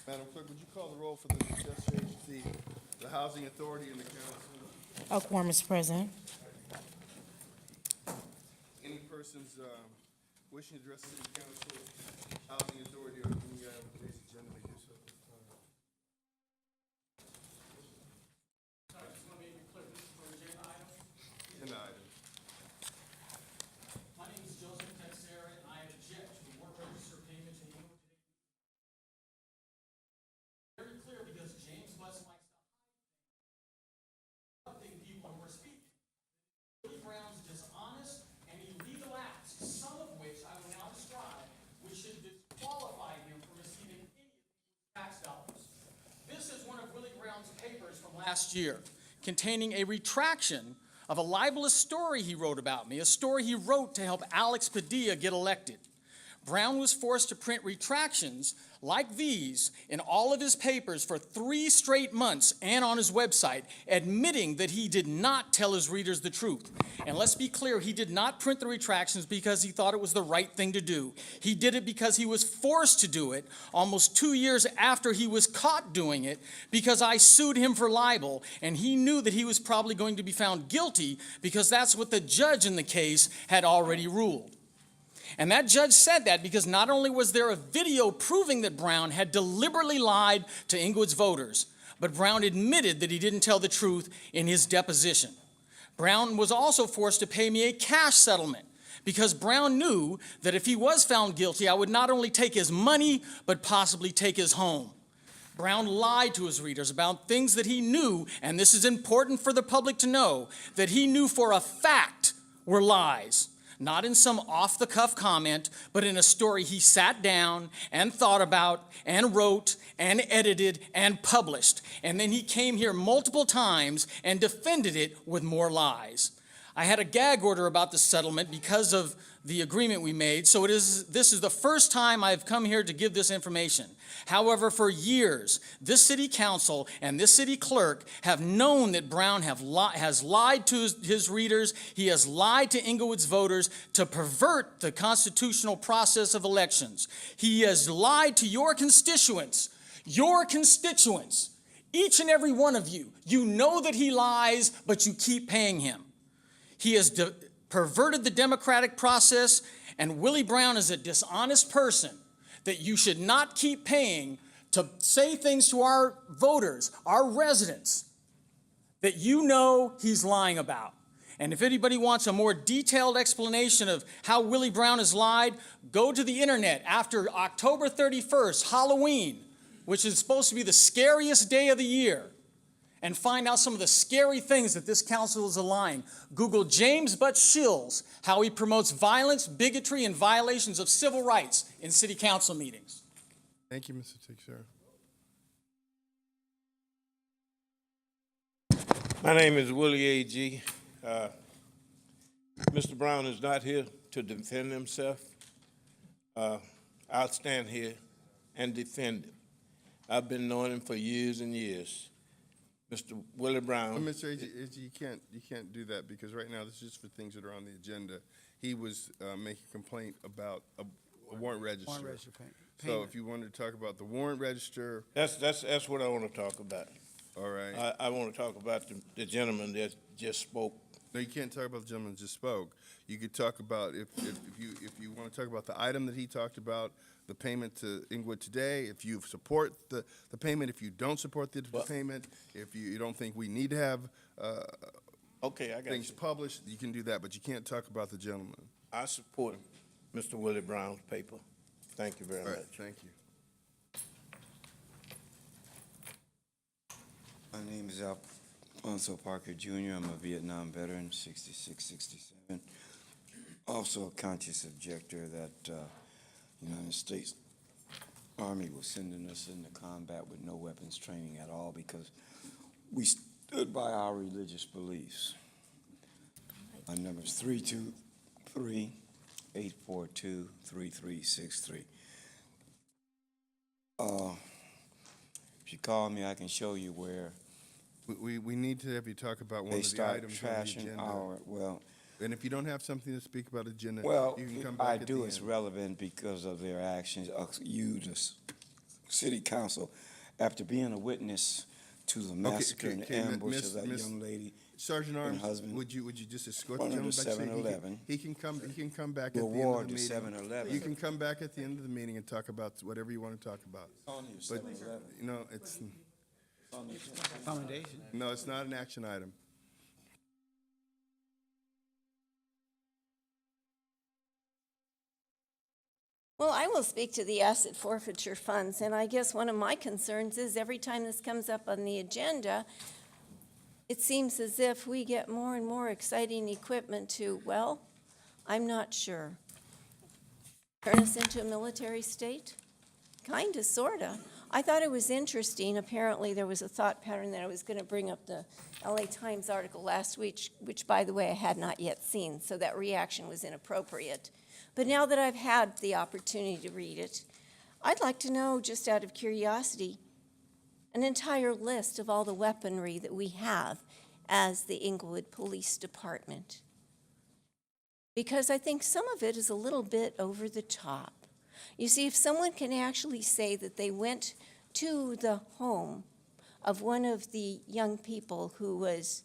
Madam Clerk, would you call the roll for the Justice Agency, the Housing Authority, and the Council? A quorum is present. Any persons wishing to address the City Council, Housing Authority, or any item on today's agenda may do so at this time. Sorry, just want to make it clear, this is for agenda item. Agenda item. My name is Joseph Texera, and I object to the warrant register payment to Inglewood today. Very clear because James West likes to hide things people when we're speaking. Willie Brown's dishonest and illegal acts, some of which I will now describe, which should disqualify him from receiving any tax dollars. This is one of Willie Brown's papers from last year, containing a retraction of a libelous story he wrote about me, a story he wrote to help Alex Padilla get elected. Brown was forced to print retractions like these in all of his papers for 3 straight months and on his website, admitting that he did not tell his readers the truth. And let's be clear, he did not print the retractions because he thought it was the right thing to do. He did it because he was forced to do it almost 2 years after he was caught doing it, because I sued him for libel, and he knew that he was probably going to be found guilty because that's what the judge in the case had already ruled. And that judge said that because not only was there a video proving that Brown had deliberately lied to Inglewood's voters, but Brown admitted that he didn't tell the truth in his deposition. Brown was also forced to pay me a cash settlement because Brown knew that if he was found guilty, I would not only take his money, but possibly take his home. Brown lied to his readers about things that he knew, and this is important for the public to know, that he knew for a fact were lies. Not in some off-the-cuff comment, but in a story he sat down and thought about and wrote and edited and published. And then he came here multiple times and defended it with more lies. I had a gag order about the settlement because of the agreement we made, so this is the first time I've come here to give this information. However, for years, this city council and this city clerk have known that Brown has lied to his readers. He has lied to Inglewood's voters to pervert the constitutional process of elections. He has lied to your constituents, each and every one of you. You know that he lies, but you keep paying him. He has perverted the democratic process, and Willie Brown is a dishonest person that you should not keep paying to say things to our voters, our residents, that you know he's lying about. And if anybody wants a more detailed explanation of how Willie Brown has lied, go to the internet after October 31st, Halloween, which is supposed to be the scariest day of the year, and find out some of the scary things that this council is lying. Google James Butt Shills, how he promotes violence, bigotry, and violations of civil rights in city council meetings. Thank you, Mr. Texera. My name is Willie A.G. Mr. Brown is not here to defend himself. I'll stand here and defend him. I've been knowing him for years and years. Mr. Willie Brown. Well, Mr. A.G., you can't do that because right now this is just for things that are on the agenda. He was making a complaint about a warrant register. Warrant register payment. So if you wanted to talk about the warrant register. That's what I want to talk about. All right. I want to talk about the gentleman that just spoke. No, you can't talk about the gentleman that just spoke. You could talk about if you want to talk about the item that he talked about, the payment to Inglewood today, if you support the payment, if you don't support the payment, if you don't think we need to have Okay, I got things published, you can do that, but you can't talk about the gentleman. I support Mr. Willie Brown's paper. Thank you very much. Thank you. My name is Alfonso Parker Jr. I'm a Vietnam veteran, 66, 67. Also a conscious objector that United States Army was sending us into combat with no weapons training at all because we stood by our religious beliefs. My number is 323-842-3363. If you call me, I can show you where We need to have you talk about one they of the start items on the trashing agenda. our, And if you don't have something to speak about agenda, well, you can come back I at the do, it's end. relevant because of their actions, you, the city council, after being a witness to the massacre and okay, ambush Miss- of that Miss- young lady. Sergeant and Arms, husband would you just escort the front of gentleman the back? So 7-Eleven. he can come back at To the end of award the the meeting. 7-Eleven. You can come back at the end of the meeting and talk about whatever you want to talk about. On here, But, 7-Eleven. you know, it's, On the agenda. Accommodation. no, it's not an action item. Well, I will speak to the asset forfeiture funds, and I guess one of my concerns is every time this comes up on the agenda, it seems as if we get more and more exciting equipment to, well, I'm not sure. Turn us into a military state? Kinda, sorta. I thought it was interesting, apparently there was a thought pattern that I was gonna bring up the LA Times article last week, which by the way, I had not yet seen, so that reaction was inappropriate. But now that I've had the opportunity to read it, I'd like to know, just out of curiosity, an entire list of all the weaponry that we have as the Inglewood Police Department. Because I think some of it is a little bit over the top. You see, if someone can actually say that they went to the home of one of the young people who was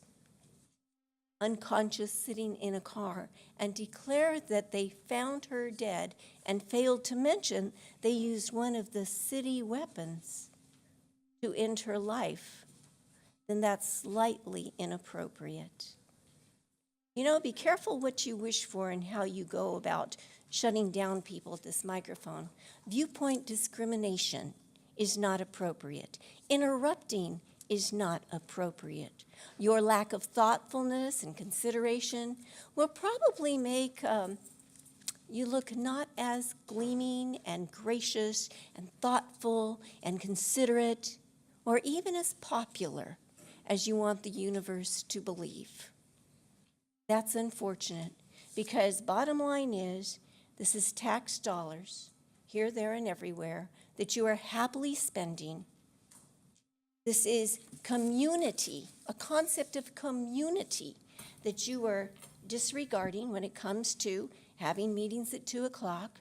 unconscious sitting in a car and declared that they found her dead and failed to mention they used one of the city weapons to end her life, then that's slightly inappropriate. You know, be careful what you wish for and how you go about shutting down people at this microphone. Viewpoint discrimination is not appropriate. Interrupting is not appropriate. Your lack of thoughtfulness and consideration will probably make you look not as gleaming and gracious and thoughtful and considerate or even as popular as you want the universe to believe. That's unfortunate because bottom line is this is tax dollars here, there, and everywhere that you are happily spending. This is community, a concept of community that you are disregarding when it comes to having meetings at 2 o'clock.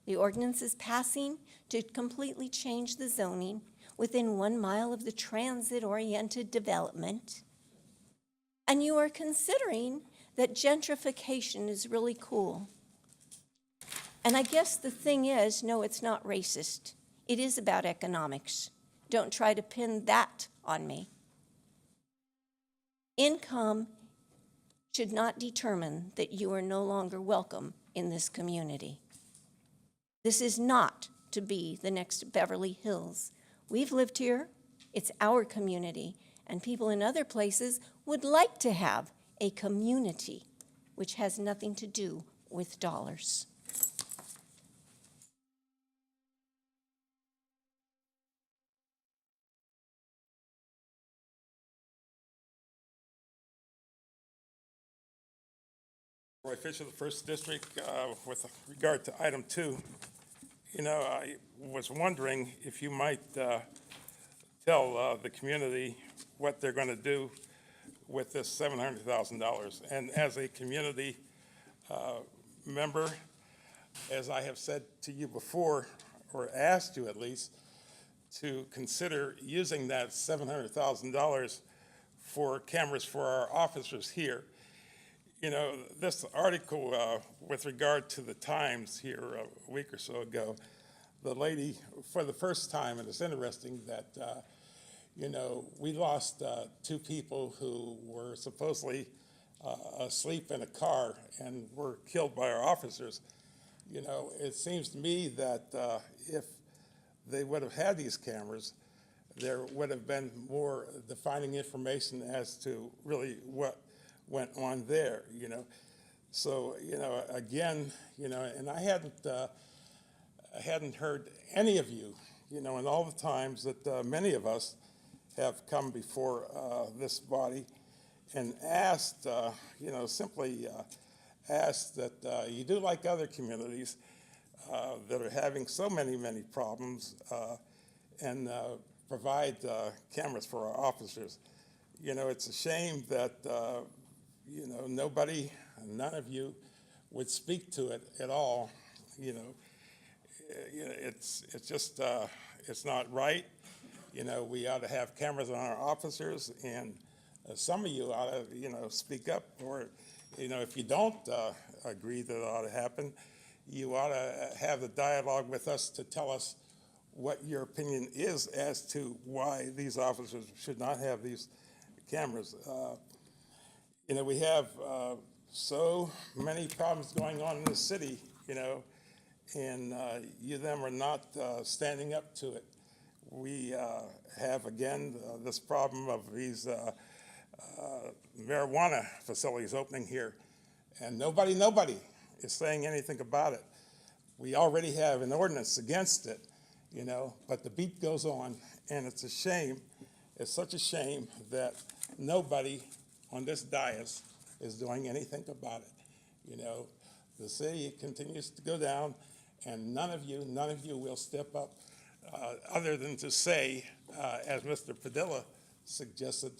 The ordinance is passing to completely change the zoning within 1 mile of the transit-oriented development. And you are considering that gentrification is really cool. And I guess the thing is, no, it's not racist. It is about economics. Don't try to pin that on me. Income should not determine that you are no longer welcome in this community. This is not to be the next Beverly Hills. We've lived here, it's our community, and people in other places would like to have a community which has nothing to do with dollars. Roy Fisher, the First District, with regard to item 2, you know, I was wondering if you might tell the community what they're going to do with this $700,000. And as a community member, as I have said to you before, or asked you at least, to consider using that $700,000 for cameras for our officers here. You know, this article with regard to the Times here a week or so ago, the lady, for the first time, and it's interesting that, you know, we lost 2 people who were supposedly asleep in a car and were killed by our officers. You know, it seems to me that if they would have had these cameras, there would have been more defining information as to really what went on there, you know. So, you know, again, you know, and I hadn't heard any of you, you know, in all the times that many of us have come before this body and asked, you know, simply asked that you do like other communities that are having so many problems and provide cameras for our officers. You know, it's a shame that, you know, none of you would speak to it at all, you know. It's just, it's not right. You know, we ought to have cameras on our officers, and some of you ought to, you know, speak up, or, you know, if you don't agree that it ought to happen, you ought to have the dialogue with us to tell us what your opinion is as to why these officers should not have these cameras. You know, we have so many problems going on in the city, you know, and you them are not standing up to it. We have, again, this problem of these marijuana facilities opening here, and nobody is saying anything about it. We already have an ordinance against it, you know, but the beat goes on, and it's a shame. It's such a shame that nobody on this dais is doing anything about it. You know, the city continues to go down, and none of you will step up other than to say, as Mr. Padilla suggested,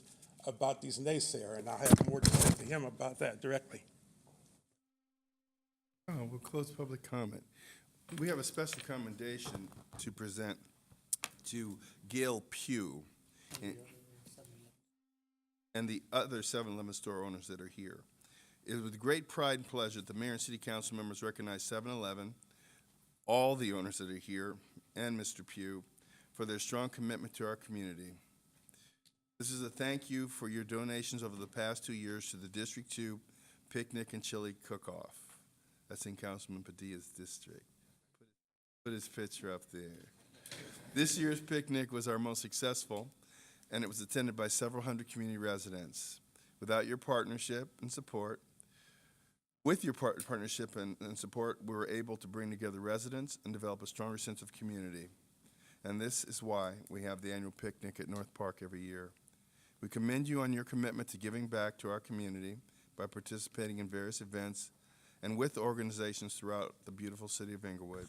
about these naysayers, and I'll have more to say to him about that directly. Oh, we'll close public comment. We have a special commendation to present to Gail Pugh and the other 7-Eleven store owners that are here. It is with great pride and pleasure that the mayor and city council members recognize 7-Eleven, all the owners that are here, and Mr. Pugh for their strong commitment to our community. This is a thank you for your donations over the past 2 years to the District 2 Picnic and Chili Cook-Off. That's in Councilman Padilla's district. Put his picture up there. This year's picnic was our most successful, and it was attended by several hundred community residents. Without your partnership and support, with your partnership and support, we were able to bring together residents and develop a stronger sense of community. And this is why we have the annual picnic at North Park every year. We commend you on your commitment to giving back to our community by participating in various events and with organizations throughout the beautiful city of Inglewood.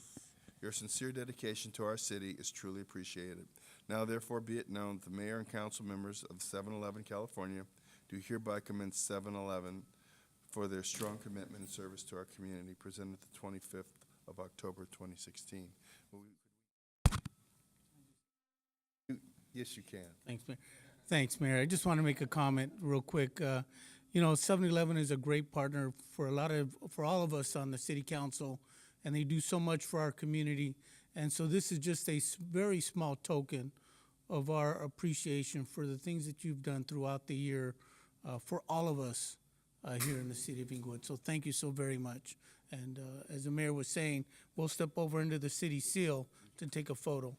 Your sincere dedication to our city is truly appreciated. Now, therefore, be it known that the mayor and council members of 7-Eleven California do hereby commend 7-Eleven for their strong commitment and service to our community, presented the 25th of October, 2016. Yes, you can. Thanks, Mayor. Thanks, Mayor. I just want to make a comment real quick. You know, 7-Eleven is a great partner for all of us on the city council, and they do so much for our community. And so this is just a very small token of our appreciation for the things that you've done throughout the year for all of us here in the city of Inglewood. So thank you so very much. And as the mayor was saying, we'll step over into the city seal to take a photo.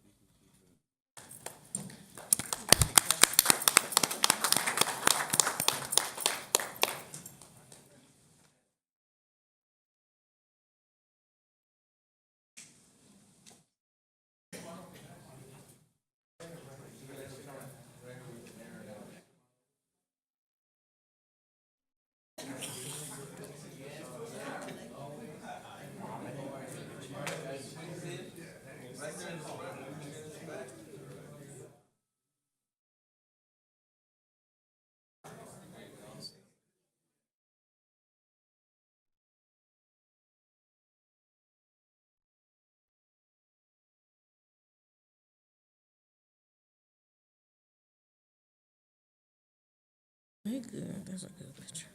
Very good. That's a good picture.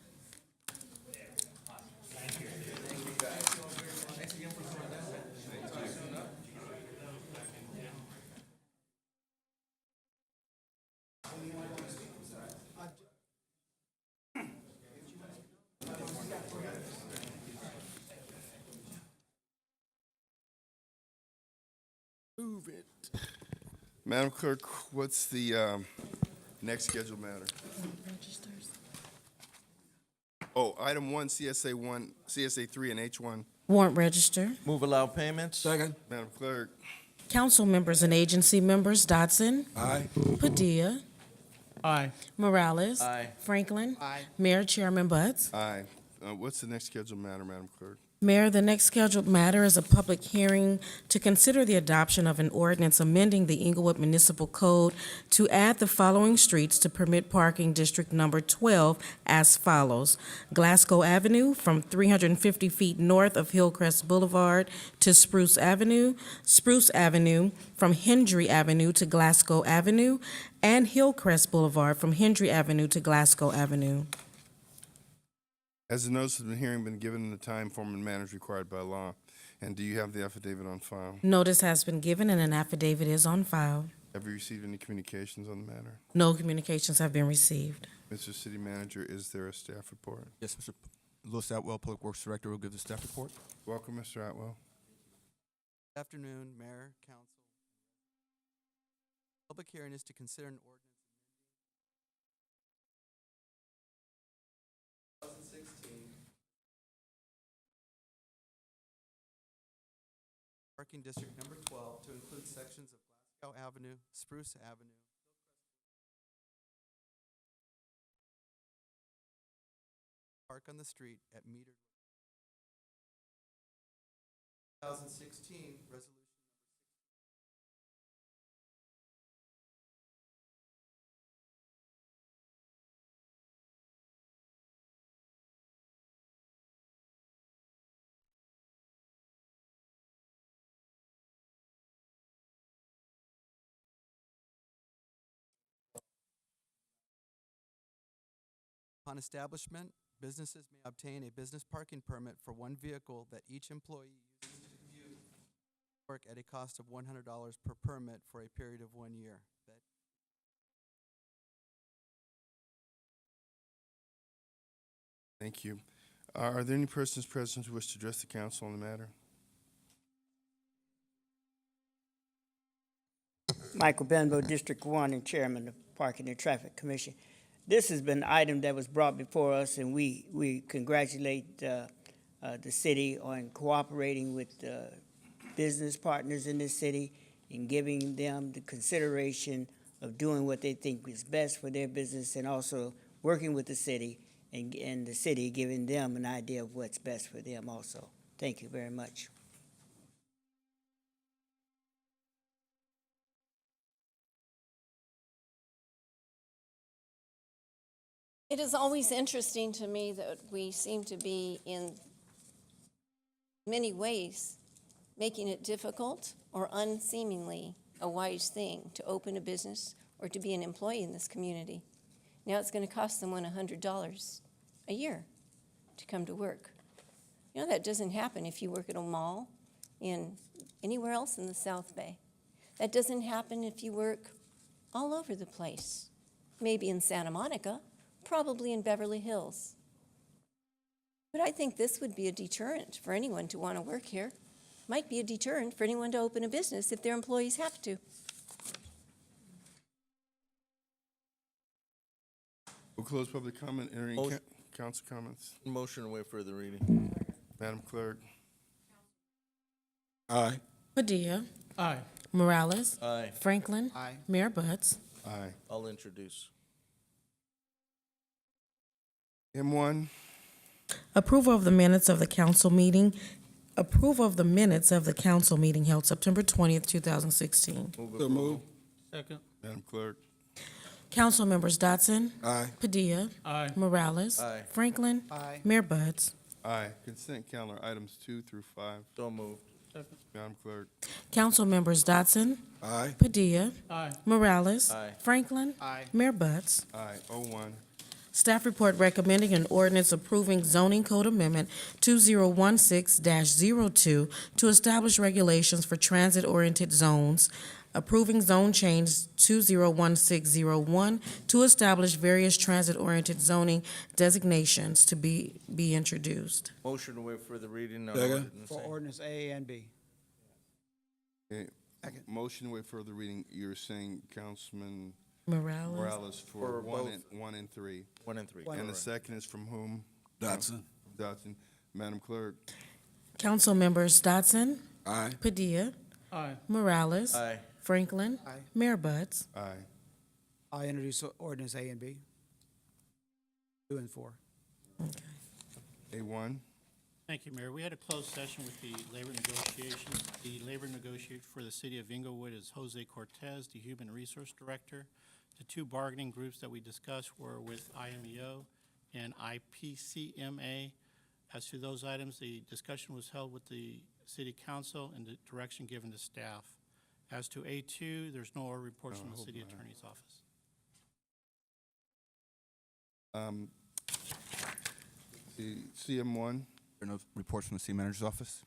Move it. Madam Clerk, what's the next scheduled matter? Oh, item 1, CSA 1, CSA 3, and H1. Warrant register. Move allow payments. Second. Madam Clerk. Council members and agency members Dodson. Aye. Padilla. Aye. Morales. Aye. Franklin. Aye. Mayor Chairman Buds. Aye. What's the next scheduled matter, Madam Clerk? Mayor, the next scheduled matter is a public hearing to consider the adoption of an ordinance amending the Inglewood Municipal Code to add the following streets to permit parking District Number 12 as follows: Glasgow Avenue from 350 feet north of Hillcrest Boulevard to Spruce Avenue from Hendry Avenue to Glasgow Avenue, and Hillcrest Boulevard from Hendry Avenue to Glasgow Avenue. Has the notice of the hearing been given in the time, form, and manners required by law? And do you have the affidavit on file? Notice has been given and an affidavit is on file. Have you received any communications on the matter? No communications have been received. Mr. City Manager, is there a staff report? Yes, Mr. Louis Atwell, Public Works Director, will give the staff report. Welcome, Mr. Atwell. Good afternoon, Mayor, Council. Public hearing is to consider an ordinance 2016 parking district number 12 to include sections of Glasgow Avenue, Spruce Avenue, park on the street at metered 2016 resolution. Upon establishment, businesses may obtain a business parking permit for one vehicle that each employee uses to commute work at a cost of $100 per permit for a period of 1 year. Thank you. Are there any persons present who wish to address the council on the matter? Michael Benbow, District 1 and Chairman of Parking and Traffic Commission. This has been an item that was brought before us, and we congratulate the city on cooperating with business partners in this city and giving them the consideration of doing what they think is best for their business, and also working with the city and the city giving them an idea of what's best for them also. Thank you very much. It is always interesting to me that we seem to be, in many ways, making it difficult or unseemingly a wise thing to open a business or to be an employee in this community. Now it's going to cost someone $100 a year to come to work. You know, that doesn't happen if you work at a mall in anywhere else in the South Bay. That doesn't happen if you work all over the place. Maybe in Santa Monica, probably in Beverly Hills. But I think this would be a deterrent for anyone to want to work here. Might be a deterrent for anyone to open a business if their employees have to. We'll close public comment, entering Motion. council comments. Motion to waive further reading. Madam Clerk. Aye. Padilla. Aye. Morales. Aye. Franklin. Aye. Mayor Buds. Aye. I'll introduce. M1. Approval of the minutes of the council meeting. Approval of the minutes of the council meeting held September 20th, 2016. So move. Second. Madam Clerk. Council members Dodson. Aye. Padilla. Aye. Morales. Aye. Franklin. Aye. Mayor Buds. Aye. Consent calendar, items 2 through 5. So moved. Madam Clerk. Council members Dodson. Aye. Padilla. Aye. Morales. Aye. Franklin. Aye. Mayor Buds. Aye. 01. Staff report recommending an ordinance approving zoning code amendment 2016-02 to establish regulations for transit-oriented zones, approving zone change 201601 to establish various transit-oriented zoning designations to be introduced. Motion to waive further reading on Second. ordinance For A. ordinance A and B. Okay. Motion with further reading, you're saying Councilman Morales. Morales for For one both. and 3. 1 and 3. And the second is from whom? Dotson. Dotson. Madam Clerk? Council members Dotson, Aye. Padilla, Aye. Morales, Aye. Franklin, Aye. Mayor Buds. Aye. I introduce ordinance A and B. 2 and 4. A1? Thank you, Mayor. We had a closed session with the labor negotiations. The labor negotiator for the city of Inglewood is Jose Cortez, the Human Resource Director. The two bargaining groups that we discussed were with IMEO and IPCMA. As to those items, the discussion was held with the city council and the direction given to staff. As to A2, there's no reports from the city attorney's office. The CM1? There are no reports from the city manager's office.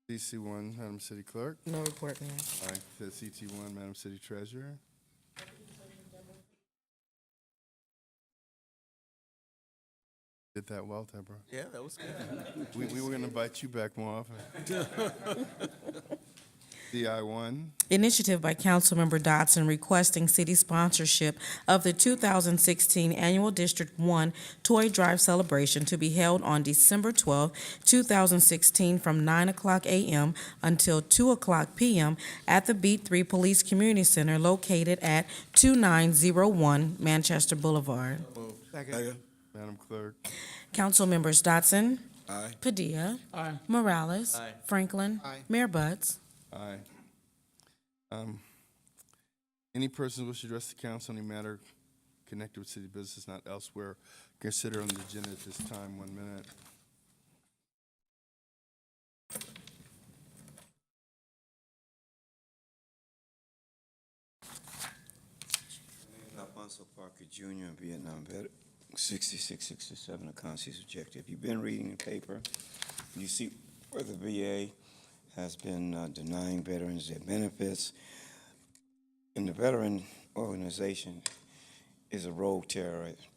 DC1, Madam City Clerk? No report, Mayor. Aye. The CT1, Madam City Treasurer? Did that well, Deborah. Yeah, that was good. We were going to invite you back more often. DI1? Initiative by Councilmember Dotson requesting city sponsorship of the 2016 Annual District 1 Toy Drive Celebration to be held on December 12, 2016, from 9 o'clock a.m. until 2 o'clock p.m. at the Beat 3 Police Community Center located at 2901 Manchester Boulevard. Second. Madam Clerk? Council members Dotson, Aye. Padilla, Aye. Morales, Aye. Franklin, Aye. Mayor Buds. Aye. Any person who wishes to address the council on any matter connected with city business not elsewhere, consider on the agenda at this time. 1 minute. Alfonso Parker Jr., a Vietnam veteran, 6667, a conscious objective. You've been reading the paper. You see where the VA has been denying veterans their benefits. And the veteran organization is a rogue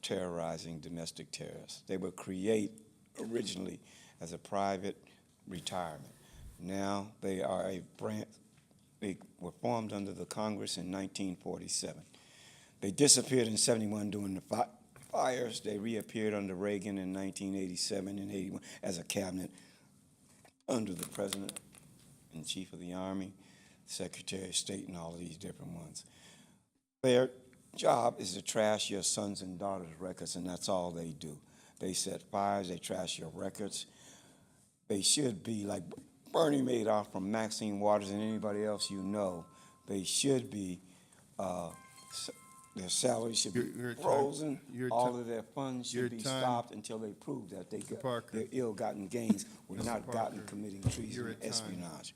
terrorizing domestic terrorists. They were created originally as a private retirement. Now they are a branch. They were formed under the Congress in 1947. They disappeared in 71 during the fires. They reappeared under Reagan in 1987 and 81 as a cabinet under the President and Chief of the Army, Secretary of State, and all of these different ones. Their job is to trash your sons and daughters' records, and that's all they do. They set fires, they trash your records. They should be like Bernie Madoff from Maxine Waters and anybody else you know. They should be, their salaries should be Your time- frozen. your All ti- of their funds your should be time- stopped until they prove that Parker. their ill-gotten gains were Mr. not gotten Parker, committing treason you're and at time. espionage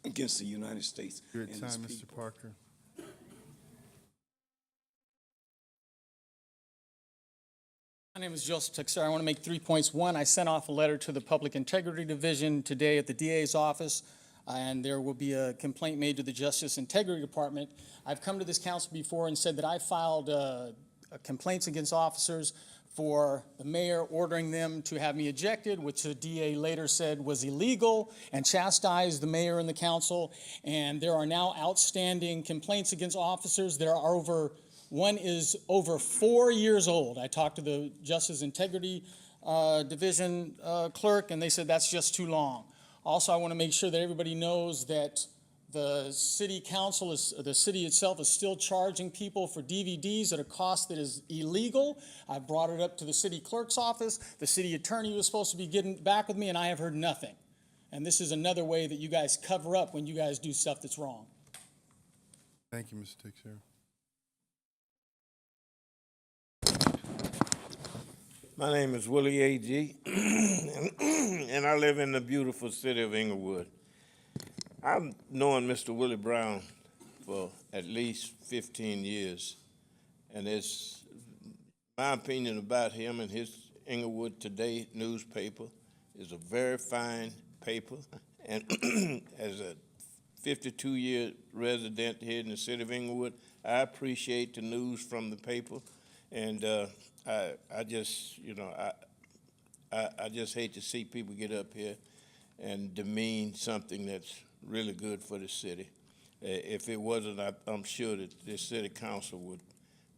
against the United States Your and its time, Mr. people. Parker. My name is Joseph Texera. I want to make 3 points. One, I sent off a letter to the Public Integrity Division today at the DA's office, and there will be a complaint made to the Justice Integrity Department. I've come to this council before and said that I filed complaints against officers for the mayor ordering them to have me ejected, which the DA later said was illegal, and chastised the mayor and the council. And there are now outstanding complaints against officers. One is over 4 years old. I talked to the Justice Integrity Division clerk, and they said that's just too long. Also, I want to make sure that everybody knows that the city council the city itself is still charging people for DVDs at a cost that is illegal. I brought it up to the city clerk's office. The city attorney was supposed to be getting back with me, and I have heard nothing. And this is another way that you guys cover up when you guys do stuff that's wrong. Thank you, Mr. Texera. My name is Willie A.G., and I live in the beautiful city of Inglewood. I've known Mr. Willie Brown for at least 15 years, and it's my opinion about him and his Inglewood Today newspaper is a very fine paper, and as a 52-year resident here in the city of Inglewood, I appreciate the news from the paper, and I just, you know, I just hate to see people get up here and demean something that's really good for the city. If it wasn't, I'm sure that this city council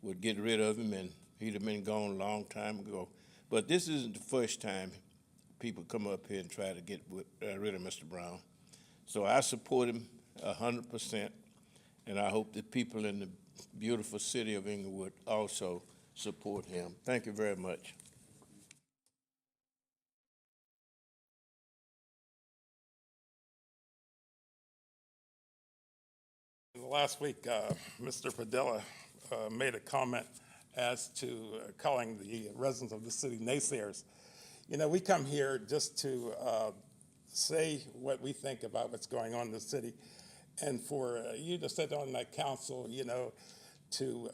would get rid of him, and he'd have been gone a long time ago. But this isn't the first time people come up here and try to get rid of Mr. Brown. So I support him 100%, and I hope that people in the beautiful city of Inglewood also support him. Thank you very much. Last week, Mr. Padilla made a comment as to calling the residents of the city naysayers. You know, we come here just to say what we think about what's going on in the city. And for you to sit on that council, you know, to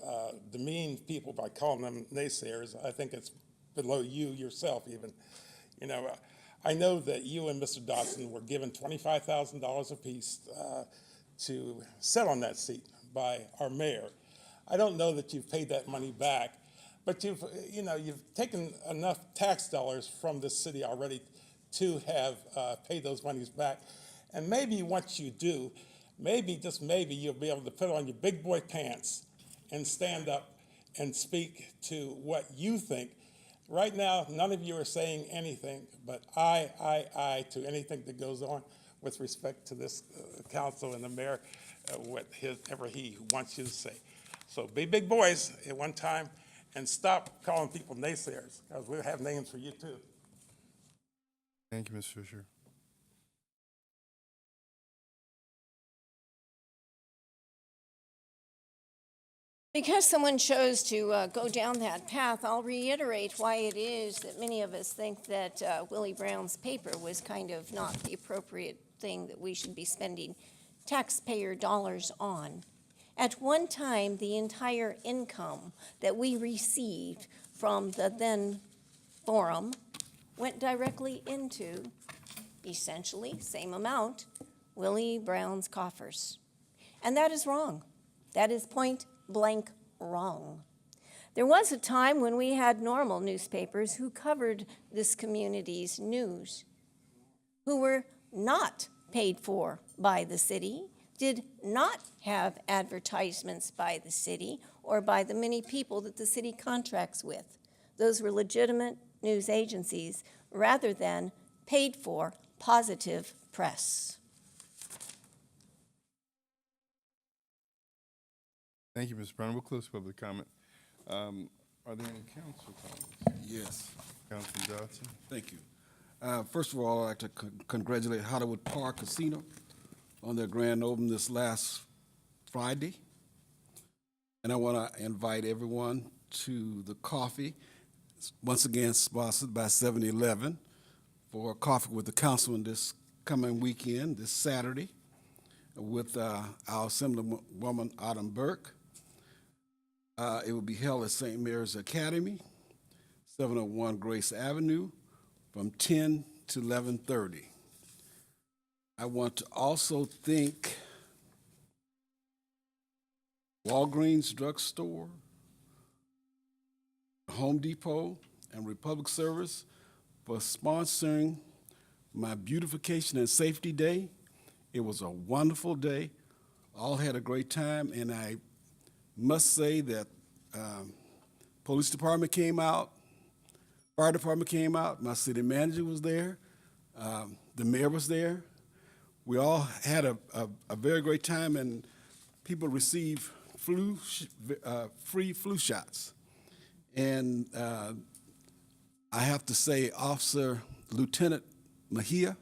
demean people by calling them naysayers, I think it's below you yourself even. You know, I know that you and Mr. Dotson were given $25,000 apiece to sit on that seat by our mayor. I don't know that you've paid that money back, but you've taken enough tax dollars from this city already to have paid those monies back. And maybe once you do, maybe, just maybe, you'll be able to put on your big boy pants and stand up and speak to what you think. Right now, none of you are saying anything, but I to anything that goes on with respect to this council and the mayor, whatever he wants you to say. So be big boys at one time and stop calling people naysayers, because we'll have names for you too. Thank you, Ms. Fisher. Because someone chose to go down that path, I'll reiterate why it is that many of us think that Willie Brown's paper was kind of not the appropriate thing that we should be spending taxpayer dollars on. At one time, the entire income that we received from the then forum went directly into, essentially, same amount, Willie Brown's coffers. And that is wrong. That is point blank wrong. There was a time when we had normal newspapers who covered this community's news, who were not paid for by the city, did not have advertisements by the city or by the many people that the city contracts with. Those were legitimate news agencies rather than paid for positive press. Thank you, Mr. Brown. We'll close public comment. Are there any council comments? Yes, Councilman Dodson? thank you. First of all, I'd like to congratulate Hollywood Park Casino on their grand opening this last Friday. And I want to invite everyone to the coffee, once again sponsored by 7-Eleven, for coffee with the councilman this coming weekend, this Saturday, with our Assemblywoman Autumn Burke. It will be held at St. Mary's Academy, 701 Grace Avenue, from 10 to 11:30. I want to also thank Walgreens Drugstore, Home Depot, and Republic Service for sponsoring my Beautification and Safety Day. It was a wonderful day. All had a great time, and I must say that police department came out, fire department came out, my city manager was there, the mayor was there. We all had a very great time, and people received free flu shots. And I have to say, Lieutenant Mejia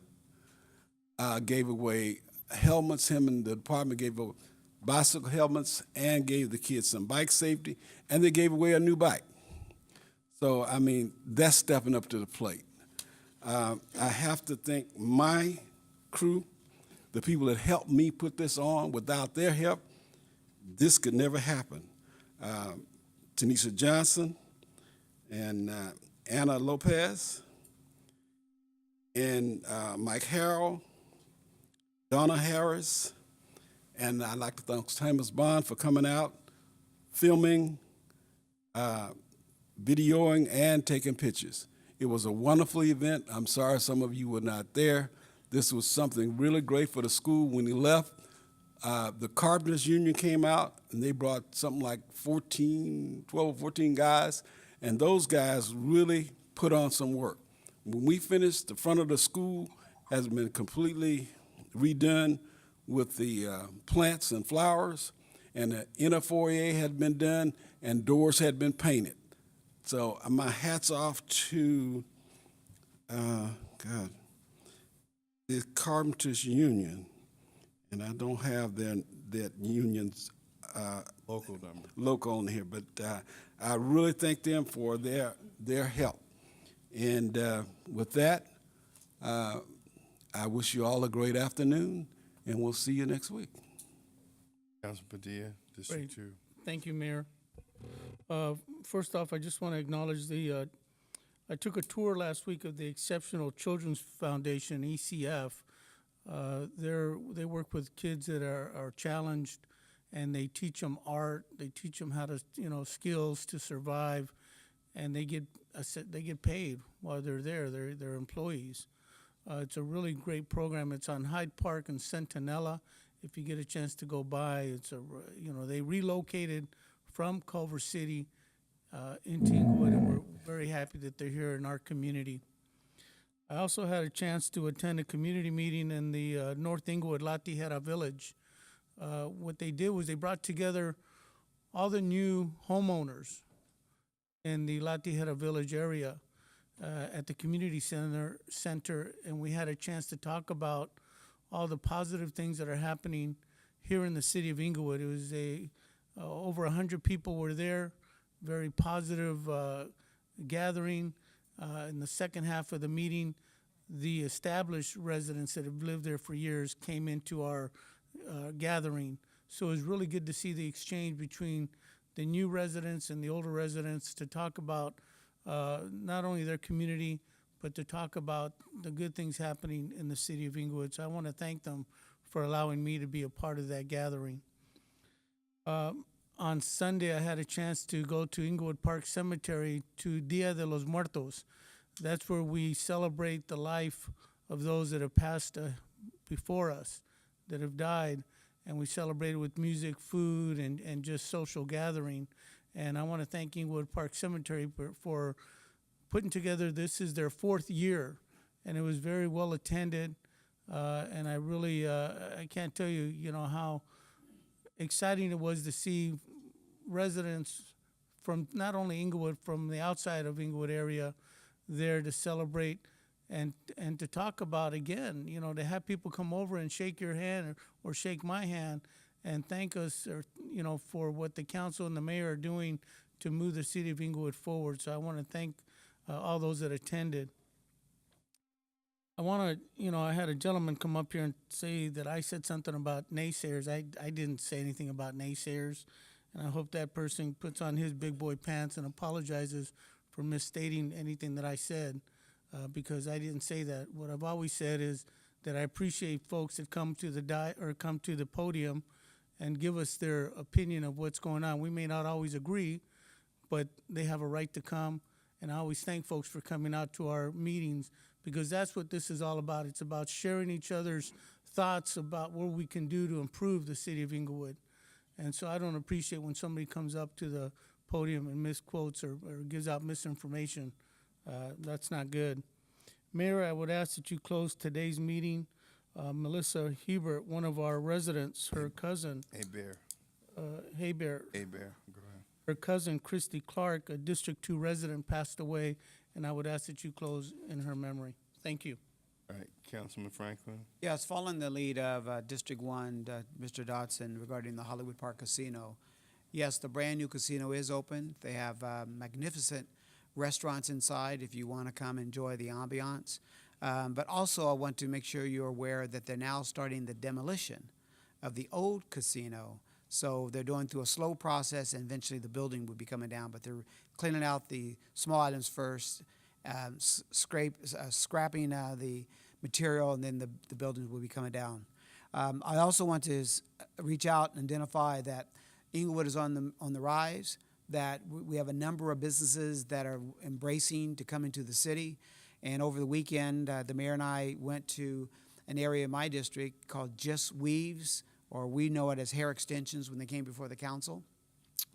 gave away helmets. Him and the department gave away bicycle helmets and gave the kids some bike safety, and they gave away a new bike. So, I mean, that's stepping up to the plate. I have to thank my crew, the people that helped me put this on. Without their help, this could never happen. Tanisha Johnson and Anna Lopez and Mike Harrell, Donna Harris, and I'd like to thank Thomas Bond for coming out, filming, videoing, and taking pictures. It was a wonderful event. I'm sorry some of you were not there. This was something really great for the school. When he left, the Carpenters Union came out, and they brought something like 12 or 14 guys, and those guys really put on some work. When we finished, the front of the school has been completely redone with the plants and flowers, and the inner foyer had been done, and doors had been painted. So my hat's off to, God, the Carpenters Union, and I don't have that union's local on here, but I really thank them for their help. And with that, I wish you all a great afternoon, and we'll see you next week. Councilman Padilla, District Great. 2. Thank you, Mayor. First off, I just want to acknowledge I took a tour last week of the Exceptional Children's Foundation, ECF. They work with kids that are challenged, and they teach them art. They teach them how to, skills to survive, and they get paid while they're there. They're employees. It's a really great program. It's on Hyde Park and Centinela. If you get a chance to go by, they relocated from Culver City into Inglewood, and we're very happy that they're here in our community. I also had a chance to attend a community meeting in the North Inglewood La Tijera Village. What they did was they brought together all the new homeowners in the La Tijera Village area at the community center, and we had a chance to talk about all the positive things that are happening here in the city of Inglewood. It was over 100 people were there, very positive gathering. In the second half of the meeting, the established residents that have lived there for years came into our gathering. So it was really good to see the exchange between the new residents and the older residents to talk about not only their community, but to talk about the good things happening in the city of Inglewood. So I want to thank them for allowing me to be a part of that gathering. On Sunday, I had a chance to go to Inglewood Park Cemetery to Dia de los Muertos. That's where we celebrate the life of those that have passed before us, that have died, and we celebrate it with music, food, and just social gathering. And I want to thank Inglewood Park Cemetery for putting together, this is their 4th year, and it was very well attended. And I really, I can't tell you, how exciting it was to see residents from not only Inglewood, from the outside of Inglewood area there to celebrate and to talk about, again, to have people come over and shake your hand or shake my hand and thank us, or, for what the council and the mayor are doing to move the city of Inglewood forward. So I want to thank all those that attended. I had a gentleman come up here and say that I said something about naysayers. I didn't say anything about naysayers, and I hope that person puts on his big boy pants and apologizes for misstating anything that I said, because I didn't say that. What I've always said is that I appreciate folks that come to the podium and give us their opinion of what's going on. We may not always agree, but they have a right to come, and I always thank folks for coming out to our meetings, because that's what this is all about. It's about sharing each other's thoughts about what we can do to improve the city of Inglewood. And so I don't appreciate when somebody comes up to the podium and misquotes or gives out misinformation. That's not good. Mayor, I would ask that you close today's meeting. Melissa Hebert, one of our residents, her cousin. Hebert. Go ahead. Her cousin, Christy Clark, a District 2 resident, passed away, and I would ask that you close in her memory. Thank you. All right, Councilman Franklin. Yes, following the lead of District 1, Mr. Dodson, regarding the Hollywood Park Casino. Yes, the brand-new casino is open. They have magnificent restaurants inside if you want to come enjoy the ambiance. But also I want to make sure you're aware that they're now starting the demolition of the old casino. So they're going through a slow process, and eventually the building will be coming down. But they're cleaning out the small items first, scrapping the material, and then the buildings will be coming down. I also want to reach out and identify that Inglewood is on the rise, that we have a number of businesses that are embracing to come into the city. And over the weekend, the mayor and I went to an area in my district called Just Weaves, or we know it as Hair Extensions, when they came before the council,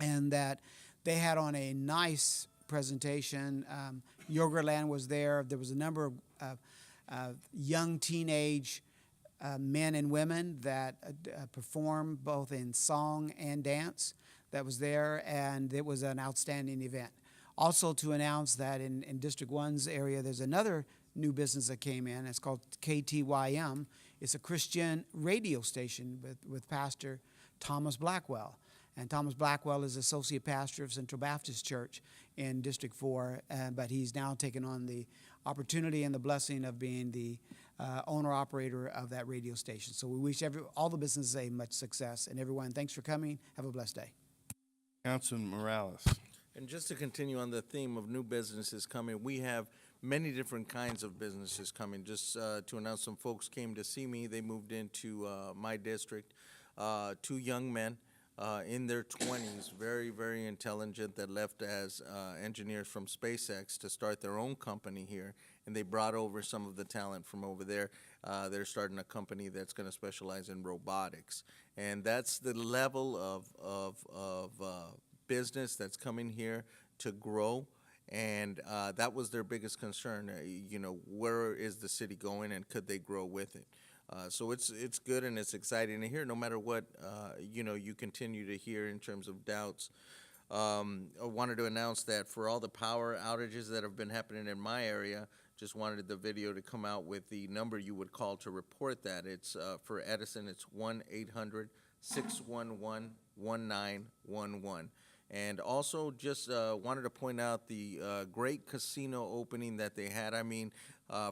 and that they had on a nice presentation. Yogurtland was there. There was a number of young teenage men and women that perform both in song and dance that was there, and it was an outstanding event. Also to announce that in District 1's area, there's another new business that came in. It's called KTYM. It's a Christian radio station with Pastor Thomas Blackwell. And Thomas Blackwell is associate pastor of Central Baptist Church in District 4, but he's now taken on the opportunity and the blessing of being the owner-operator of that radio station. So we wish all the businesses a much success. And everyone, thanks for coming. Have a blessed day. Councilman Morales. And just to continue on the theme of new businesses coming, we have many different kinds of businesses coming. Just to announce, some folks came to see me. They moved into my district. 2 young men in their 20s, very, very intelligent, that left as engineers from SpaceX to start their own company here. And they brought over some of the talent from over there. They're starting a company that's going to specialize in robotics. And that's the level of business that's coming here to grow. And that was their biggest concern. Where is the city going, and could they grow with it? So it's good and it's exciting to hear, no matter what, you continue to hear in terms of doubts. I wanted to announce that for all the power outages that have been happening in my area, just wanted the video to come out with the number you would call to report that. It's for Edison, it's 1-800-611-1911. And also just wanted to point out the great casino opening that they had. I mean,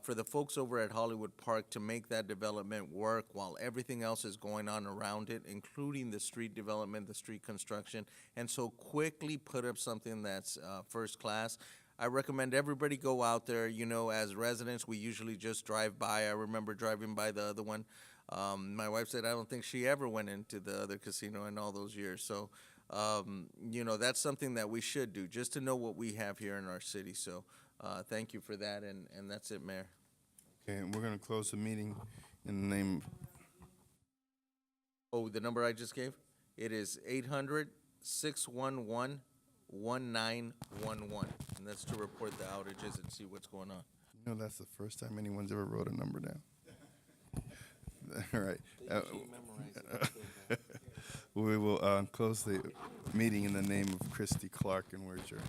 for the folks over at Hollywood Park to make that development work while everything else is going on around it, including the street development, the street construction, and so quickly put up something that's first class. I recommend everybody go out there. As residents, we usually just drive by. I remember driving by the other one. My wife said I don't think she ever went into the other casino in all those years. So, that's something that we should do, just to know what we have here in our city. So thank you for that, and that's it, Mayor. Okay, and we're going to close the meeting in the name Oh, the number I just gave? It is 800-611-1911, and that's to report the outages and see what's going on. That's the first time anyone's ever wrote a number down. All right. We will close the meeting in the name of Christy Clark, and we're adjourned.